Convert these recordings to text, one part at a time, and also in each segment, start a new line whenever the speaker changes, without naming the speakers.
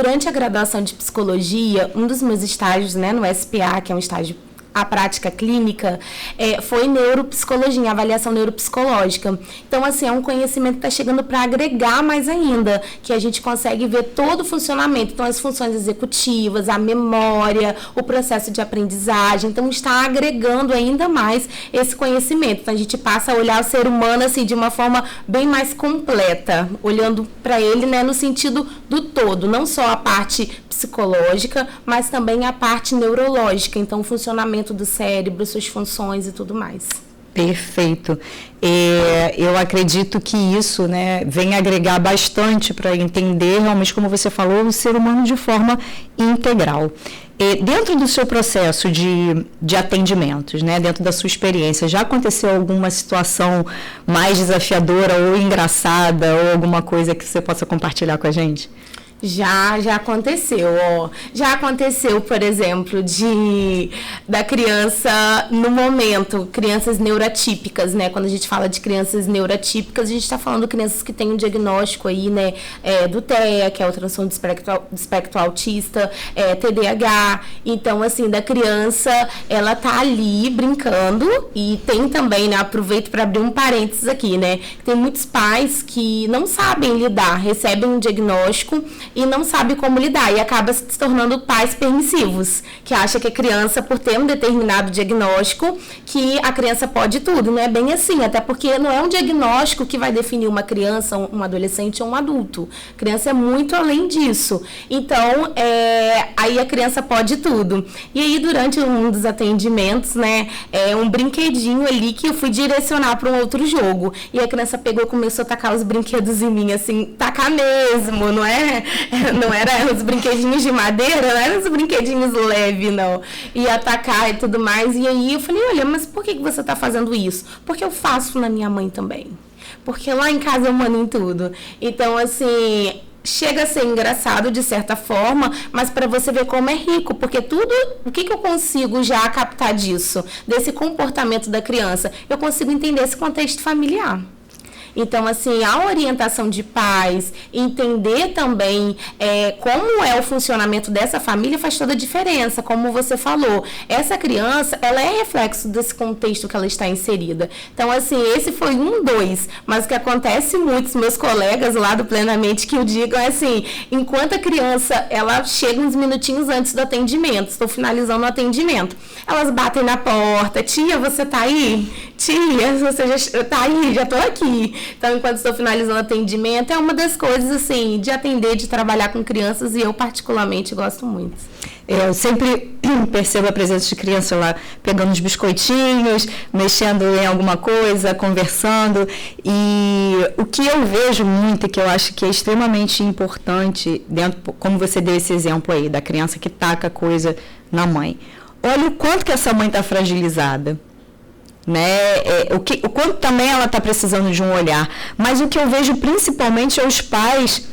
Durante a graduação de psicologia, um dos meus estágios, né, no SPA, que é um estágio a prática clínica, foi neuropsicologia, avaliação neuropsicológica. Então, assim, é um conhecimento que está chegando para agregar mais ainda, que a gente consegue ver todo o funcionamento. Então, as funções executivas, a memória, o processo de aprendizagem. Então, está agregando ainda mais esse conhecimento. Então, a gente passa a olhar o ser humano, assim, de uma forma bem mais completa, olhando para ele, né, no sentido do todo, não só a parte psicológica, mas também a parte neurológica, então o funcionamento do cérebro, suas funções e tudo mais.
Perfeito. Eu acredito que isso, né, vem agregar bastante para entender realmente, como você falou, o ser humano de forma integral. Dentro do seu processo de atendimentos, né, dentro da sua experiência, já aconteceu alguma situação mais desafiadora ou engraçada ou alguma coisa que você possa compartilhar com a gente?
Já aconteceu, ó. Já aconteceu, por exemplo, da criança no momento, crianças neurotípicas, né? Quando a gente fala de crianças neurotípicas, a gente está falando de crianças que têm um diagnóstico aí, né? Do TEA, que é o transtorno do espectro autista, TDAH. Então, assim, da criança, ela tá ali brincando e tem também, né? Aproveito para abrir um parênteses aqui, né? Tem muitos pais que não sabem lidar, recebem um diagnóstico e não sabe como lidar, e acaba se tornando pais permissivos, que acha que a criança, por ter um determinado diagnóstico, que a criança pode tudo. Não é bem assim, até porque não é um diagnóstico que vai definir uma criança, um adolescente ou um adulto. A criança é muito além disso. Então, aí a criança pode tudo. E aí, durante um dos atendimentos, né, um brinquedinho ali que eu fui direcionar para um outro jogo. E a criança pegou e começou a tacar os brinquedos em mim, assim, tacar mesmo, não é? Não era os brinquedinhos de madeira, não eram os brinquedinhos leves, não. E atacar e tudo mais. E aí eu falei, olha, mas por que você está fazendo isso? Porque eu faço na minha mãe também. Porque lá em casa eu mando em tudo. Então, assim, chega a ser engraçado de certa forma, mas para você ver como é rico, porque tudo, o que eu consigo já captar disso, desse comportamento da criança? Eu consigo entender esse contexto familiar. Então, assim, a orientação de pais, entender também como é o funcionamento dessa família faz toda a diferença, como você falou. Essa criança, ela é reflexo desse contexto que ela está inserida. Então, assim, esse foi mas o que acontece muito, os meus colegas lá do Plenamente que eu digo é assim, enquanto a criança, ela chega uns minutinhos antes do atendimento, estou finalizando o atendimento, elas batem na porta, tia, você tá aí? Tia, você já tá aí, já tô aqui. Então, enquanto estou finalizando o atendimento, é uma das coisas, assim, de atender, de trabalhar com crianças, e eu, particularmente, gosto muito.
Eu sempre percebo a presença de criança lá, pegando os biscoitinhos, mexendo em alguma coisa, conversando. E o que eu vejo muito, e que eu acho que é extremamente importante, como você deu esse exemplo aí, da criança que taca coisa na mãe. Olha o quanto que essa mãe está fragilizada. Né? O quanto também ela está precisando de um olhar. Mas o que eu vejo principalmente é os pais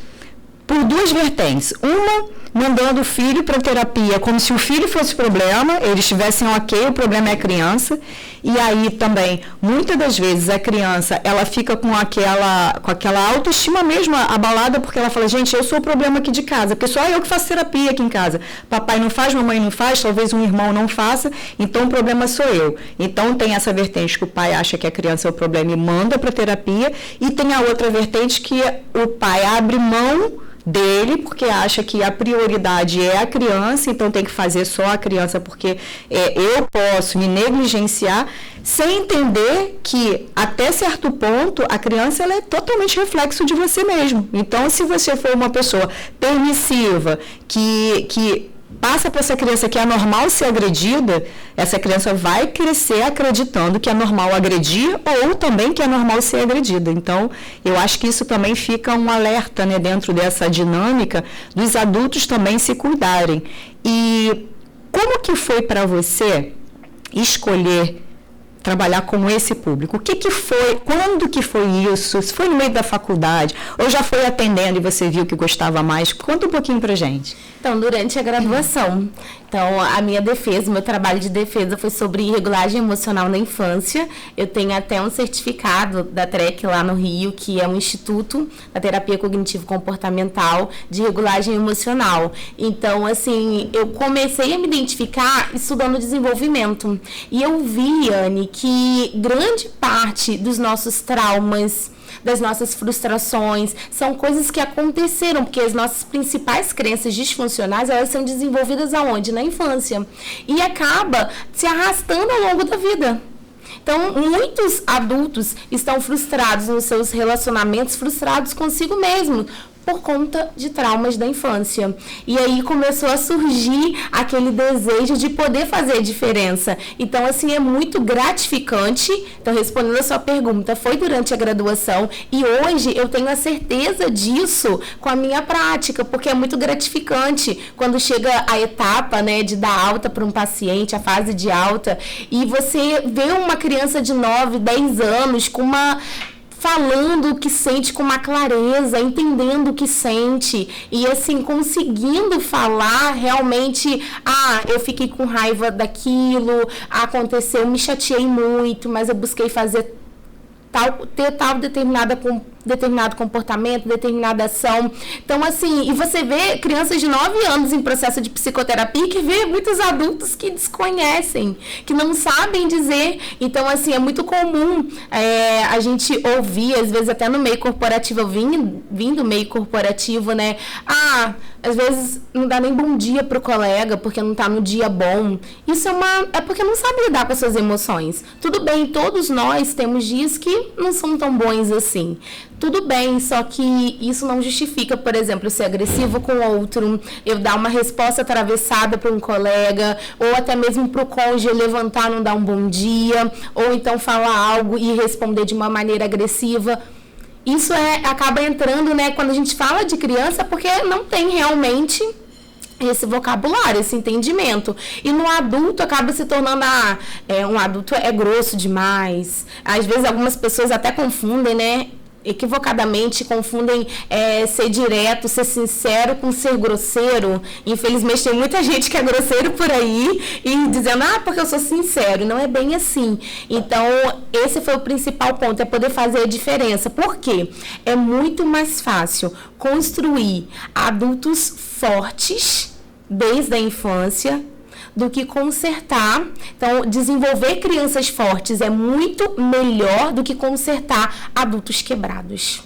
por duas vertentes. Uma, mandando o filho para terapia, como se o filho fosse o problema, eles estivessem ok, o problema é a criança. E aí também, muitas das vezes, a criança, ela fica com aquela autoestima mesmo abalada, porque ela fala, gente, eu sou o problema aqui de casa, porque só eu que faço terapia aqui em casa. Papai não faz, mamãe não faz, talvez um irmão não faça, então o problema sou eu. Então tem essa vertente que o pai acha que a criança é o problema e manda para terapia, e tem a outra vertente que o pai abre mão dele, porque acha que a prioridade é a criança, então tem que fazer só a criança, porque eu posso me negligenciar, sem entender que, até certo ponto, a criança ela é totalmente reflexo de você mesmo. Então, se você for uma pessoa permissiva, que passa para essa criança que é normal ser agredida, essa criança vai crescer acreditando que é normal agredir ou também que é normal ser agredida. Então, eu acho que isso também fica um alerta, né, dentro dessa dinâmica dos adultos também se cuidarem. E como que foi para você escolher trabalhar com esse público? O que foi, quando que foi isso? Se foi no meio da faculdade ou já foi atendendo e você viu que gostava mais? Conta um pouquinho pra gente.
Então, durante a graduação, a minha defesa, o meu trabalho de defesa foi sobre regulagem emocional na infância. Eu tenho até um certificado da TREC lá no Rio, que é um instituto da terapia cognitivo-comportamental de regulagem emocional. Então, assim, eu comecei a me identificar estudando desenvolvimento. E eu vi, Anne, que grande parte dos nossos traumas, das nossas frustrações, são coisas que aconteceram, porque as nossas principais crenças disfuncionais, elas são desenvolvidas aonde? Na infância. E acaba se arrastando ao longo da vida. Então, muitos adultos estão frustrados nos seus relacionamentos, frustrados consigo mesmo, por conta de traumas da infância. E aí começou a surgir aquele desejo de poder fazer diferença. Então, assim, é muito gratificante. Então, respondendo a sua pergunta, foi durante a graduação e hoje eu tenho a certeza disso com a minha prática, porque é muito gratificante quando chega a etapa, né, de dar alta para um paciente, a fase de alta, e você vê uma criança de 9, 10 anos com falando o que sente com uma clareza, entendendo o que sente e, assim, conseguindo falar realmente, eu fiquei com raiva daquilo, aconteceu, me chateei muito, mas eu busquei fazer ter determinado comportamento, determinada ação. Então, assim, e você vê crianças de 9 anos em processo de psicoterapia que vê muitos adultos que desconhecem, que não sabem dizer. Então, assim, é muito comum a gente ouvir, às vezes até no meio corporativo, eu vim do meio corporativo, né? Às vezes não dá nem bom dia pro colega, porque não tá no dia bom. Isso é porque não sabe lidar com as suas emoções. Tudo bem, todos nós temos dias que não são tão bons assim. Tudo bem, só que isso não justifica, por exemplo, eu ser agressivo com outro, eu dar uma resposta atravessada para um colega, ou até mesmo para o cônjuge levantar, não dar um bom dia, ou então falar algo e responder de uma maneira agressiva. Isso acaba entrando, né, quando a gente fala de criança, porque não tem realmente esse vocabulário, esse entendimento. E no adulto acaba se tornando, um adulto é grosso demais. Às vezes algumas pessoas até confundem, né, equivocadamente confundem ser direto, ser sincero com ser grosseiro. Infelizmente tem muita gente que é grosseiro por aí e dizendo, porque eu sou sincero. Não é bem assim. Então, esse foi o principal ponto, é poder fazer a diferença. Por quê? É muito mais fácil construir adultos fortes desde a infância do que consertar. Então, desenvolver crianças fortes é muito melhor do que consertar adultos quebrados.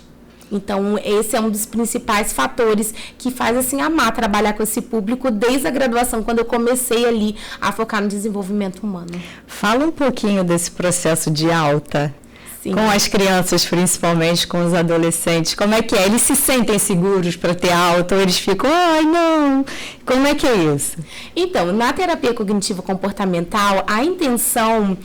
Então, esse é um dos principais fatores que faz, assim, amar trabalhar com esse público desde a graduação, quando eu comecei ali a focar no desenvolvimento humano.
Fala um pouquinho desse processo de alta. Sim. Com as crianças, principalmente, com os adolescentes. Como é que é? Eles se sentem seguros para ter alta ou eles ficam, não? Como é que é isso?
Então, na terapia cognitivo-comportamental, a intenção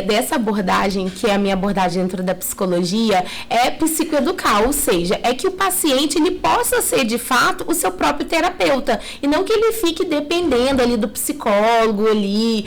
dessa abordagem, que é a minha abordagem dentro da psicologia, é psicoeducar, ou seja, é que o paciente ele possa ser, de fato, o seu próprio terapeuta, e não que ele fique dependendo ali do psicólogo ali,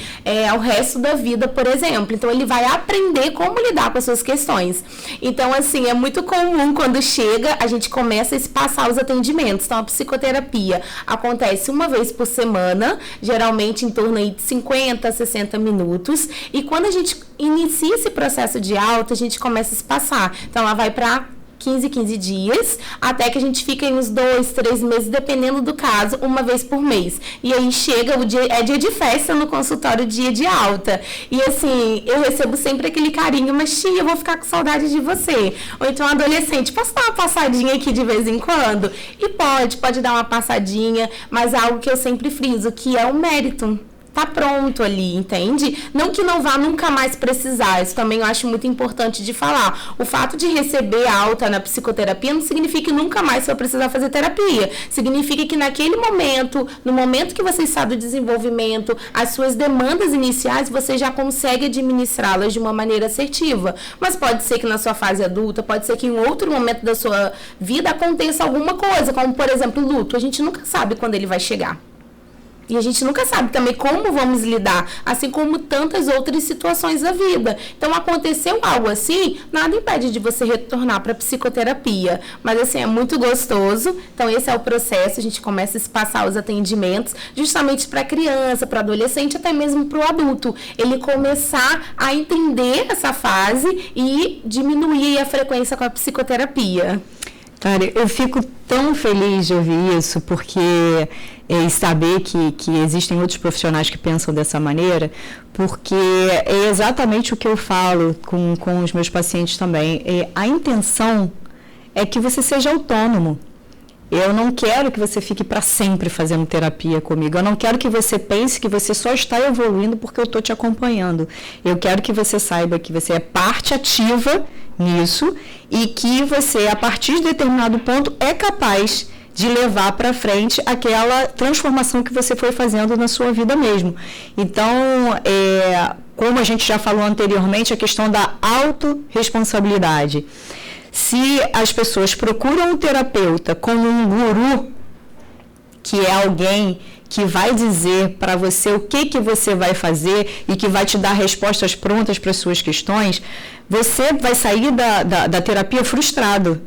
ao resto da vida, por exemplo. Então, ele vai aprender como lidar com as suas questões. Então, assim, é muito comum quando chega, a gente começa a espaçar os atendimentos. Então, a psicoterapia acontece uma vez por semana, geralmente em torno aí de 50 a 60 minutos. E quando a gente inicia esse processo de alta, a gente começa a espaçar. Então, ela vai para 15 dias, até que a gente fica em uns 2, 3 meses, dependendo do caso, uma vez por mês. E aí chega o dia, dia de festa no consultório, dia de alta. E assim, eu recebo sempre aquele carinho, mas tia, eu vou ficar com saudade de você. Ou então, adolescente, posso dar uma passadinha aqui de vez em quando? E pode dar uma passadinha, mas algo que eu sempre friso, que é o mérito. Tá pronto ali, entende? Não que não vá nunca mais precisar, isso também eu acho muito importante de falar. O fato de receber alta na psicoterapia não significa que nunca mais você vai precisar fazer terapia. Significa que naquele momento, no momento que você está do desenvolvimento, as suas demandas iniciais, você já consegue administrá-las de uma maneira assertiva. Mas pode ser que na sua fase adulta, pode ser que em outro momento da sua vida aconteça alguma coisa, como, por exemplo, luto. A gente nunca sabe quando ele vai chegar. E a gente nunca sabe também como vamos lidar, assim como tantas outras situações da vida. Então, aconteceu algo assim, nada impede de você retornar para a psicoterapia. Mas, assim, é muito gostoso. Então, esse é o processo. A gente começa a se passar os atendimentos justamente para a criança, para o adolescente, até mesmo para o adulto. Ele começar a entender essa fase e diminuir a frequência com a psicoterapia.
Cara, eu fico tão feliz de ouvir isso, porque e saber que existem outros profissionais que pensam dessa maneira, porque é exatamente o que eu falo com os meus pacientes também. A intenção é que você seja autônomo. Eu não quero que você fique para sempre fazendo terapia comigo. Eu não quero que você pense que você só está evoluindo porque eu estou te acompanhando. Eu quero que você saiba que você é parte ativa nisso e que você, a partir de determinado ponto, é capaz de levar para frente aquela transformação que você foi fazendo na sua vida mesmo. Então, como a gente já falou anteriormente, a questão da autorresponsabilidade. Se as pessoas procuram um terapeuta como um guru, que é alguém que vai dizer para você o que você vai fazer e que vai te dar respostas prontas para as suas questões, você vai sair da terapia frustrado.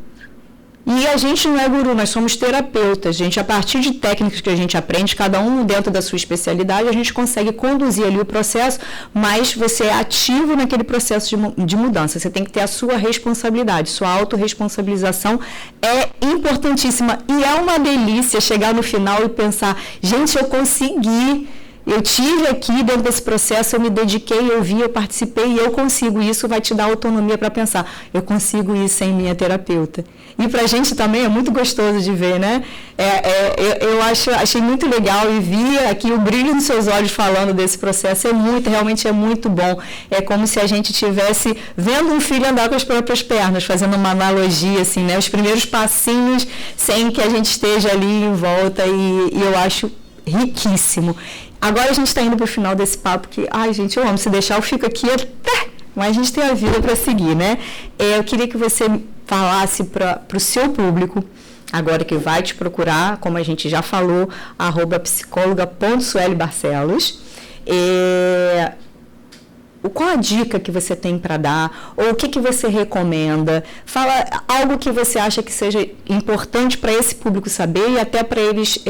E a gente não é guru, nós somos terapeutas. A gente, a partir de técnicas que a gente aprende, cada um dentro da sua especialidade, a gente consegue conduzir ali o processo, mas você é ativo naquele processo de mudança. Você tem que ter a sua responsabilidade, sua autorresponsabilização é importantíssima. E é uma delícia chegar no final e pensar, gente, eu consegui. Eu tive aqui dentro desse processo, eu me dediquei, eu vi, eu participei e eu consigo. Isso vai te dar autonomia para pensar, eu consigo isso sem minha terapeuta. E para a gente também é muito gostoso de ver, né? Eu achei muito legal e vi aqui o brilho nos seus olhos falando desse processo. Realmente é muito bom. É como se a gente estivesse vendo um filho andar com as próprias pernas, fazendo uma analogia, assim, né? Os primeiros passinhos sem que a gente esteja ali em volta e eu acho riquíssimo. Agora a gente está indo para o final desse papo que, ai gente, eu amo, se deixar eu fico aqui até, mas a gente tem a vida para seguir, né? Eu queria que você falasse para o seu público, agora que vai te procurar, como a gente já falou, @psicologa.suelibarcelos, qual a dica que você tem para dar, ou o que você recomenda? Fala algo que você acha que seja importante para esse público saber e até para eles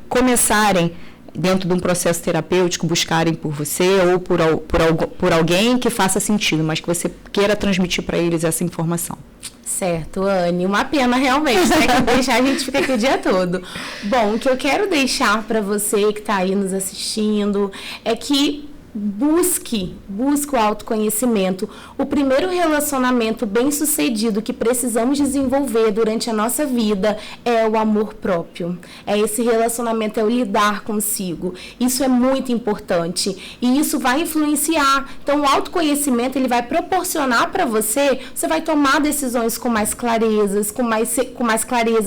começarem dentro de um processo terapêutico, buscarem por você ou por alguém que faça sentido, mas que você queira transmitir para eles essa informação.
Certo, Anne, uma pena realmente, né, que deixar a gente fica aqui o dia todo. Bom, o que eu quero deixar para você que está aí nos assistindo é que busque o autoconhecimento. O primeiro relacionamento bem-sucedido que precisamos desenvolver durante a nossa vida é o amor próprio. É esse relacionamento, é o lidar consigo. Isso é muito importante e isso vai influenciar. Então, o autoconhecimento, ele vai proporcionar para você vai tomar decisões com mais clareza,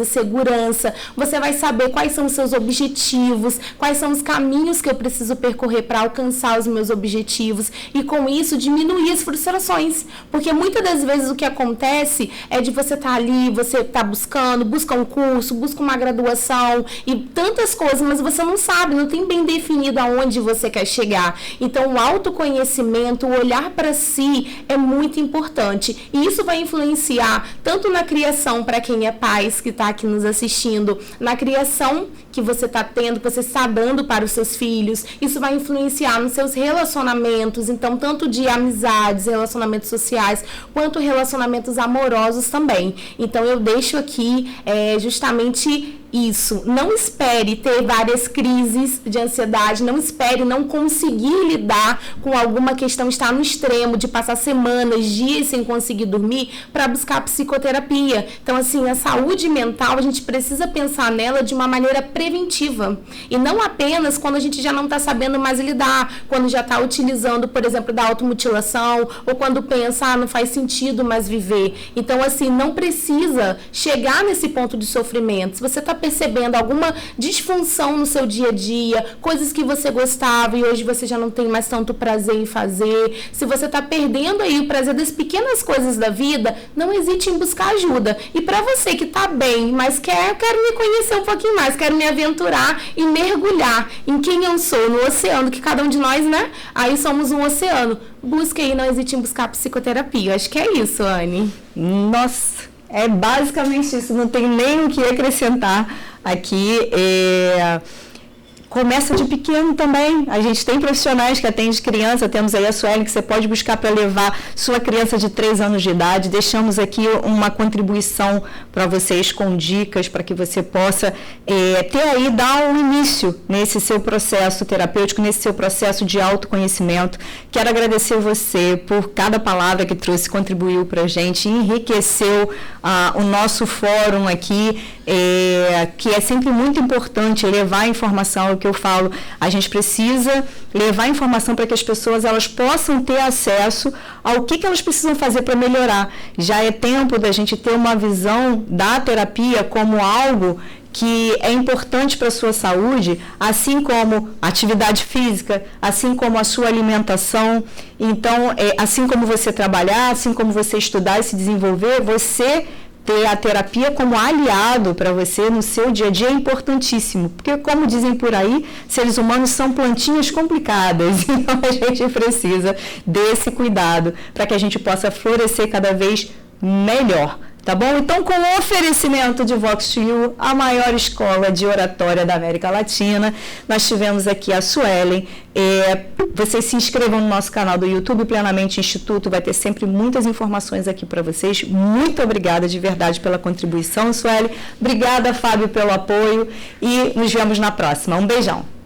segurança. Você vai saber quais são os seus objetivos, quais são os caminhos que eu preciso percorrer para alcançar os meus objetivos e com isso diminuir as frustrações, porque muitas das vezes o que acontece é de você estar ali, você tá busca um curso, busca uma graduação e tantas coisas, mas você não sabe, não tem bem definido aonde você quer chegar. Então o autoconhecimento, o olhar para si é muito importante e isso vai influenciar tanto na criação para quem é pai que está aqui nos assistindo, na criação que você está tendo, que você está dando para os seus filhos, isso vai influenciar nos seus relacionamentos, então tanto de amizades, relacionamentos sociais, quanto relacionamentos amorosos também. Então eu deixo aqui justamente isso. Não espere ter várias crises de ansiedade, não espere não conseguir lidar com alguma questão, estar no extremo de passar semanas, dias sem conseguir dormir para buscar psicoterapia. Então, assim, a saúde mental, a gente precisa pensar nela de uma maneira preventiva e não apenas quando a gente já não está sabendo mais lidar, quando já está utilizando, por exemplo, da automutilação ou quando pensa, não faz sentido mais viver. Então, assim, não precisa chegar nesse ponto de sofrimento. Se você está percebendo alguma disfunção no seu dia a dia, coisas que você gostava e hoje você já não tem mais tanto prazer em fazer, se você está perdendo aí o prazer das pequenas coisas da vida, não hesite em buscar ajuda. E para você que está bem, mas quero me conhecer um pouquinho mais, quero me aventurar e mergulhar em quem eu sou, no oceano, que cada um de nós, né? Aí somos um oceano. Busque aí, não hesite em buscar psicoterapia. Acho que é isso, Anne.
Nossa, é basicamente isso. Não tenho nem o que acrescentar aqui. Começa de pequeno também. A gente tem profissionais que atendem criança. Temos aí a Suelen, que você pode buscar para levar sua criança de 3 anos de idade. Deixamos aqui uma contribuição para vocês com dicas para que você possa dar um início nesse seu processo terapêutico, nesse seu processo de autoconhecimento. Quero agradecer você por cada palavra que trouxe, contribuiu para a gente, enriqueceu o nosso fórum aqui, que é sempre muito importante levar a informação. Que eu falo, a gente precisa levar informação para que as pessoas elas possam ter acesso ao que elas precisam fazer para melhorar. Já é tempo da gente ter uma visão da terapia como algo que é importante para a sua saúde, assim como atividade física, assim como a sua alimentação. Então, assim como você trabalhar, assim como você estudar e se desenvolver, você ter a terapia como aliado para você no seu dia a dia é importantíssimo, porque como dizem por aí, seres humanos são plantinhas complicadas, então a gente precisa desse cuidado para que a gente possa florescer cada vez melhor. Tá bom? Então, com o oferecimento de Vox2U, a maior escola de oratória da América Latina, nós tivemos aqui a Suelen. Vocês se inscrevam no nosso canal do YouTube, Plenamente Instituto, vai ter sempre muitas informações aqui para vocês. Muito obrigada de verdade pela contribuição, Suelen. Obrigada, Fábio, pelo apoio e nos vemos na próxima. Um beijão.